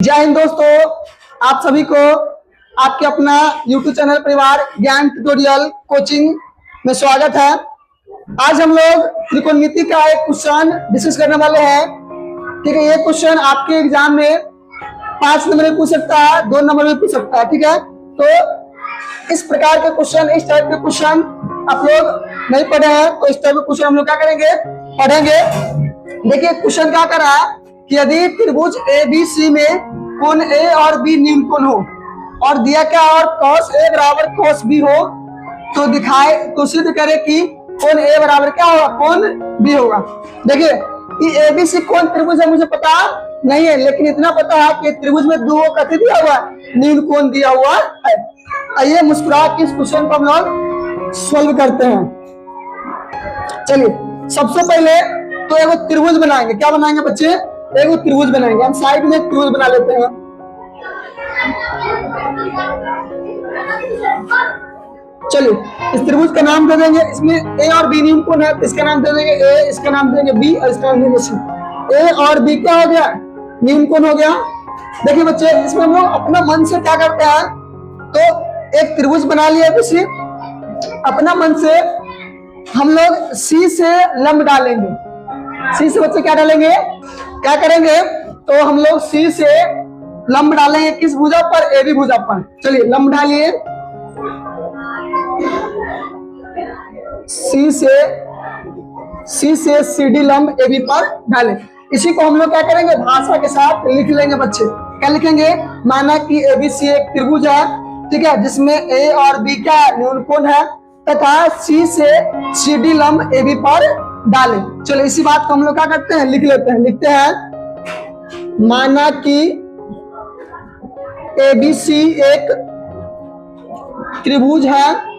जय हिंद दोस्तों, आप सभी को आपके अपना YouTube चैनल परिवार ज्ञान ट्यूटोरियल कोचिंग में स्वागत है। आज हम लोग त्रिकोणमिति का एक क्वेश्चन डिस्कस करने वाले हैं। ठीक है, ये क्वेश्चन आपके एग्जाम में 5 नंबर में पूछ सकता है, 2 नंबर में पूछ सकता है। ठीक है, तो इस प्रकार के क्वेश्चन, इस टाइप के क्वेश्चन आप लोग नहीं पढ़े हैं, तो इस टाइप के क्वेश्चन हम लोग क्या करेंगे, पढ़ेंगे। देखिए क्वेश्चन क्या कर रहा है कि यदि त्रिभुज ABC में कोण A और B निम्न कोण हो और दिया क्या और cos A बराबर cos B हो, तो दिखाए तो सिद्ध करे कि कोण A बराबर क्या होगा, कोण B होगा। देखिए ये ABC कोण त्रिभुज है, मुझे पता नहीं है, लेकिन इतना पता है कि त्रिभुज में दो कथी दिया हुआ है, निम्न कोण दिया हुआ है। आइए मुस्कुरा के इस क्वेश्चन को हम लोग सोल्व करते हैं। चलिए सबसे पहले तो एगो त्रिभुज बनाएंगे। क्या बनाएंगे बच्चे, एगो त्रिभुज बनाएंगे। हम साइड में त्रिभुज बना लेते हैं। चलिए इस त्रिभुज का नाम दे देंगे, इसमें A और B निम्न कोण है, इसका नाम दे देंगे A, इसका नाम दे देंगे B और इसका नाम दे देंगे C। A और B क्या हो गया, निम्न कोण हो गया। देखिए बच्चे इसमें हम लोग अपना मन से क्या करते हैं, तो एक त्रिभुज बना लिया किसी, अपना मन से हम लोग C से लंब डालेंगे। C से बच्चे क्या डालेंगे, क्या करेंगे, तो हम लोग C से लंब डालेंगे किस भुजा पर, AB भुजा पर। चलिए लंब डालिए, C से CD लंब AB पर डालें। इसी को हम लोग क्या करेंगे, भाषा के साथ लिख लेंगे बच्चे। क्या लिखेंगे, माना कि ABC एक त्रिभुज है, ठीक है, जिसमें A और B का न्यून कोण है तथा C से CD लंब AB पर डालें। चलो इसी बात को हम लोग क्या करते हैं, लिख लेते हैं। लिखते हैं माना कि ABC एक त्रिभुज है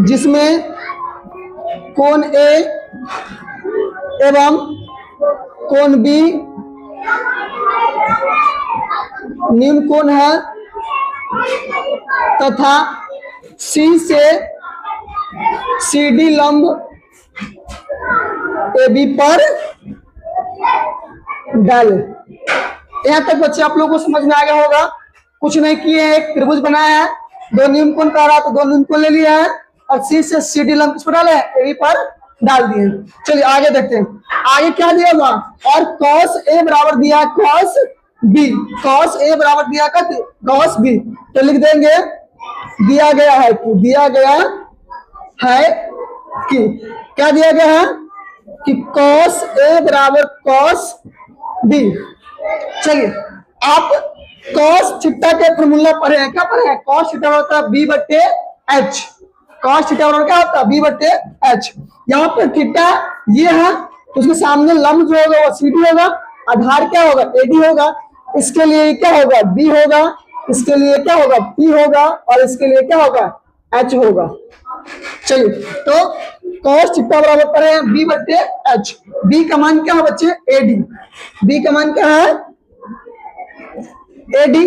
जिसमें कोण A एवं कोण B निम्न कोण है तथा C से CD लंब AB पर डाले। यहाँ तक बच्चे आप लोगों को समझ में आ गया होगा। कुछ नहीं किए हैं, एक त्रिभुज बनाया है, दो निम्न कोण कह रहा तो दो निम्न कोण ले लिया है और C से CD लंब किस पर डाले, AB पर डाल दिए। चलिए आगे देखते हैं, आगे क्या दिया हुआ, और cos A बराबर दिया cos B, cos A बराबर दिया cos B। तो लिख देंगे दिया गया है कि, दिया गया है कि, क्या दिया गया है कि cos A बराबर cos B। चलिए आप cos थीटा के फॉर्मूला पढ़े हैं, क्या पढ़े हैं, cos थीटा होता है B बट्टे H। cos थीटा बराबर क्या होता है, B बट्टे H। यहाँ पर थीटा ये है, उसके सामने लंब जो होगा वो CD होगा, आधार क्या होगा, AD होगा, इसके लिए क्या होगा, B होगा, इसके लिए क्या होगा, P होगा और इसके लिए क्या होगा, H होगा। चलिए तो cos थीटा बराबर पर है B बट्टे H। B का मान क्या है बच्चे, AD। B का मान क्या है, AD,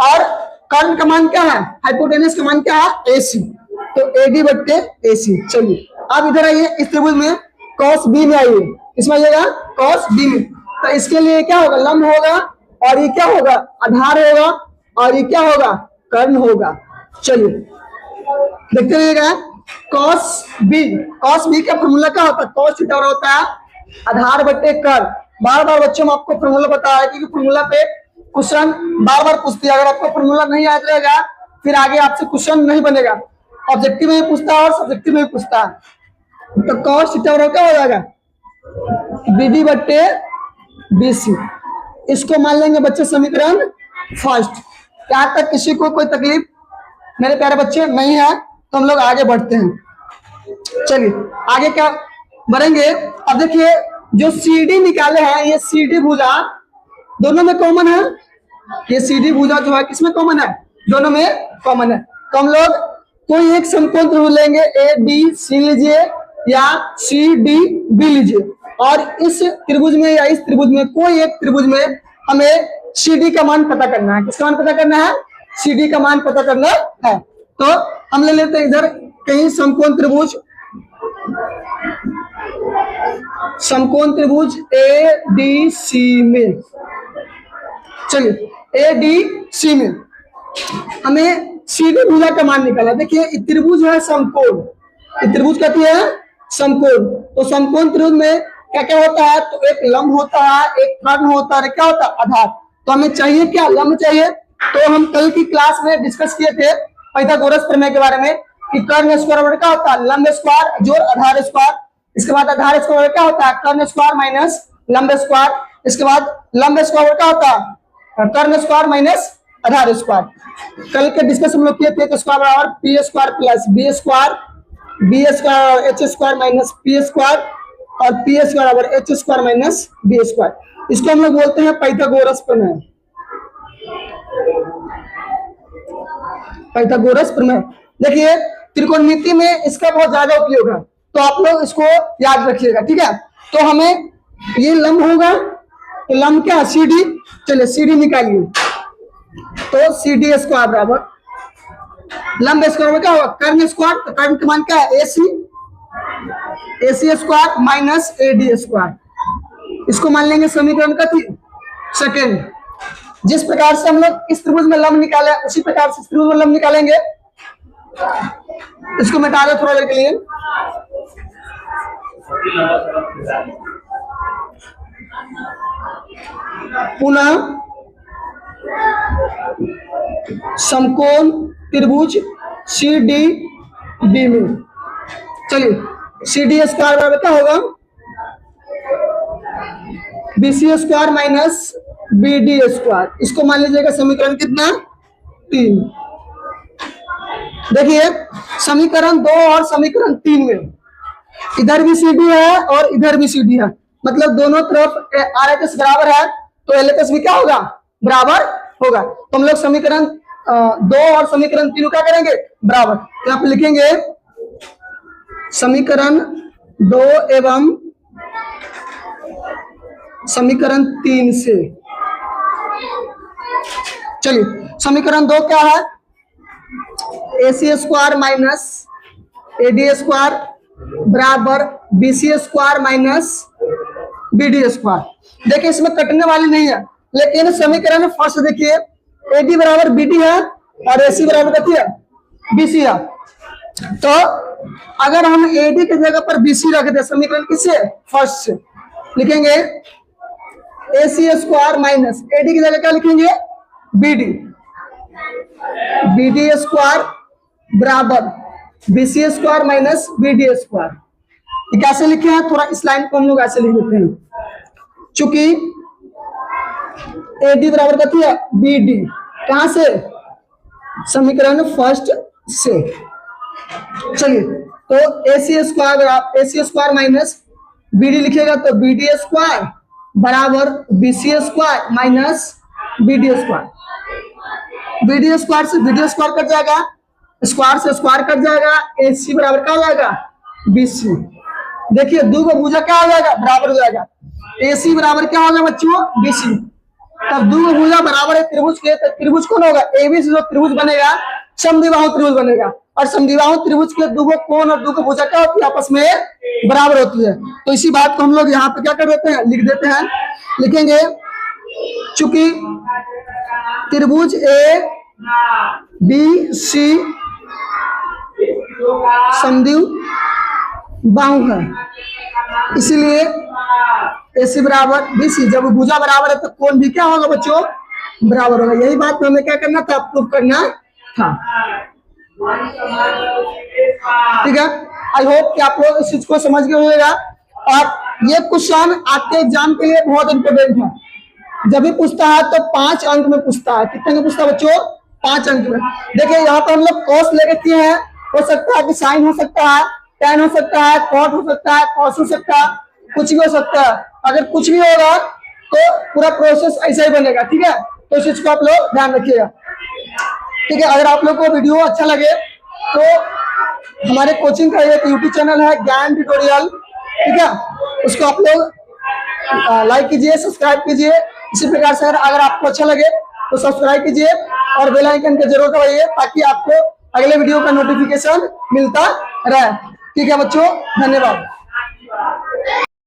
और कर्ण का मान क्या है, हाइपोटेनस का मान क्या है, AC। तो AD बट्टे AC। चलिए अब इधर आइए, इस त्रिभुज में cos B में आइए, इसमें आइएगा cos B में। तो इसके लिए क्या होगा, लंब होगा, और ये क्या होगा, आधार होगा, और ये क्या होगा, कर्ण होगा। चलिए देखते रहिएगा, cos B का फॉर्मूला क्या होता है, cos थीटा होता है आधार बट्टे कर्ण। बार बार बच्चों में आपको फॉर्मूला बताया है, क्योंकि फॉर्मूला पे क्वेश्चन बार बार पूछती है। अगर आपको फॉर्मूला नहीं याद रहेगा फिर आगे आपसे क्वेश्चन नहीं बनेगा। ऑब्जेक्टिव में भी पूछता है और सब्जेक्टिव में भी पूछता है। तो cos थीटा बराबर क्या हो जाएगा, BD बट्टे BC। इसको मान लेंगे बच्चे समीकरण फर्स्ट। क्या तक किसी को कोई तकलीफ मेरे प्यारे बच्चे नहीं है, तो हम लोग आगे बढ़ते हैं। चलिए आगे क्या बढ़ेंगे। अब देखिए जो CD निकाले हैं, ये CD भुजा दोनों में कॉमन है, ये CD भुजा जो है किसमें कॉमन है, दोनों में कॉमन है। तो हम लोग कोई एक समकोण त्रिभुज लेंगे, ABC लीजिए या CDB लीजिए, और इस त्रिभुज में या इस त्रिभुज में कोई एक त्रिभुज में हमें CD का मान पता करना है। किसका मान पता करना है, CD का मान पता करना है। तो हम ले लेते हैं इधर कहीं समकोण त्रिभुज समकोण त्रिभुज ADC में, चलिए ADC में हमें सीधी भुजा का मान निकाला। देखिए त्रिभुज है समकोण, त्रिभुज कहती है समकोण। तो समकोण त्रिभुज में क्या क्या होता है, तो एक लंब होता है, एक कर्ण होता है, क्या होता है आधार। तो हमें चाहिए क्या, लंब चाहिए। तो हम कल की क्लास में डिस्कस किए थे पाइथागोरस प्रमेय के बारे में कि कर्ण स्क्वायर बराबर क्या होता है, लंब स्क्वायर जोड़ आधार स्क्वायर। इसके बाद आधार स्क्वायर क्या होता है, कर्ण स्क्वायर माइनस लंब स्क्वायर। इसके बाद लंब स्क्वायर क्या होता है, कर्ण स्क्वायर माइनस आधार स्क्वायर। कल के डिस्कस हम लोग किए थे, तो स्क्वायर बराबर P square plus B square H square minus P square और पी स्क्वायर बराबर H square minus B square. इसको हम लोग बोलते हैं पाइथागोरस प्रमेय, पाइथागोरस प्रमेय। देखिए त्रिकोणमिति में इसका बहुत ज्यादा उपयोग है, तो आप लोग इसको याद रखिएगा, ठीक है। तो हमें ये लंब होगा, तो लंब क्या, CD। चलिए CD निकालिए, तो CD स्क्वायर बराबर लंब स्क्वायर में क्या होगा, कर्ण स्क्वायर। तो कर्ण का मान क्या है, AC square minus AD square. इसको मान लेंगे समीकरण का सेकेंड। जिस प्रकार से हम लोग इस त्रिभुज में लंब निकाले उसी प्रकार से इस त्रिभुज में लंब निकालेंगे। इसको मिटा दो थोड़ा देर के लिए। पुनः समकोण त्रिभुज CDD में, चलिए CD स्क्वायर बराबर क्या होगा, BC square minus BD square. इसको मान लीजिएगा समीकरण कितना, 3। देखिए समीकरण 2 और समीकरण 3 में इधर भी CD है और इधर भी CD है, मतलब दोनों तरफ RHS बराबर है, तो LHS भी क्या होगा, बराबर होगा। तो हम लोग समीकरण 2 और समीकरण 3 क्या करेंगे, बराबर। तो यहाँ पे लिखेंगे समीकरण 2 एवं समीकरण 3 से। चलिए समीकरण 2 क्या है, AC square minus AD square बराबर BC square minus BD square. देखिए इसमें कटने वाली नहीं है, लेकिन समीकरण फर्स्ट देखिए AD बराबर BD है और AC बराबर कितनी है, BC है। तो अगर हम AD की जगह पर BC रख दे, समीकरण किससे, फर्स्ट से, लिखेंगे AC स्क्वायर माइनस AD की जगह क्या लिखेंगे, BD स्क्वायर बराबर BC square minus BD square. ये कैसे लिखे हैं, थोड़ा इस लाइन को हम लोग ऐसे लिख देते हैं। चूंकि AD बराबर कितनी है, BD, कहां से, समीकरण फर्स्ट से। चलिए तो AC स्क्वायर माइनस BD लिखेगा, तो BD स्क्वायर बराबर BC square minus BD square. BD square से BD स्क्वायर कट जाएगा, स्क्वायर से स्क्वायर कट जाएगा, AC बराबर क्या हो जाएगा, BC। देखिए दो का भुजा क्या हो जाएगा, बराबर हो जाएगा। AC बराबर क्या होगा बच्चों, BC। तब दो भुजा बराबर है त्रिभुज के, तो त्रिभुज कौन होगा, AB से जो त्रिभुज बनेगा समद्विबाहु त्रिभुज बनेगा। और समद्विबाहु त्रिभुज के दो कोण और दो भुजा क्या होती है, आपस में बराबर होती है। तो इसी बात को हम लोग यहाँ पे क्या कर देते हैं, लिख देते हैं। लिखेंगे चूंकि त्रिभुज ABC समद्विबाहु है, इसीलिए AC बराबर BC। जब भुजा बराबर है तो कोण भी क्या होगा बच्चों, बराबर होगा। यही बात हमें क्या करना था, प्रूफ करना था। ठीक है, आई होप कि आप लोग इस चीज को समझ गए होगा। और ये क्वेश्चन आपके एग्जाम के लिए बहुत इंपॉर्टेंट है। जब भी पूछता है तो 5 अंक में पूछता है। कितने में पूछता है बच्चों, 5 अंक में। देखिए यहाँ पर हम लोग कॉस लेके किए हैं, हो सकता है कि साइन हो सकता है, टेन हो सकता है, कॉट हो सकता है, कॉस हो सकता है, कुछ भी हो सकता है। अगर कुछ भी होगा तो पूरा प्रोसेस ऐसा ही बनेगा। ठीक है, तो इस चीज को आप लोग ध्यान रखिएगा। ठीक है, अगर आप लोग को वीडियो अच्छा लगे तो हमारे कोचिंग का एक यूट्यूब चैनल है ज्ञान ट्यूटोरियल, ठीक है, उसको आप लोग लाइक कीजिए, सब्सक्राइब कीजिए। इसी प्रकार से अगर आपको अच्छा लगे तो सब्सक्राइब कीजिए और बेल आइकन को जरूर दबाइए ताकि आपको अगले वीडियो का नोटिफिकेशन मिलता रहे। ठीक है बच्चों, धन्यवाद।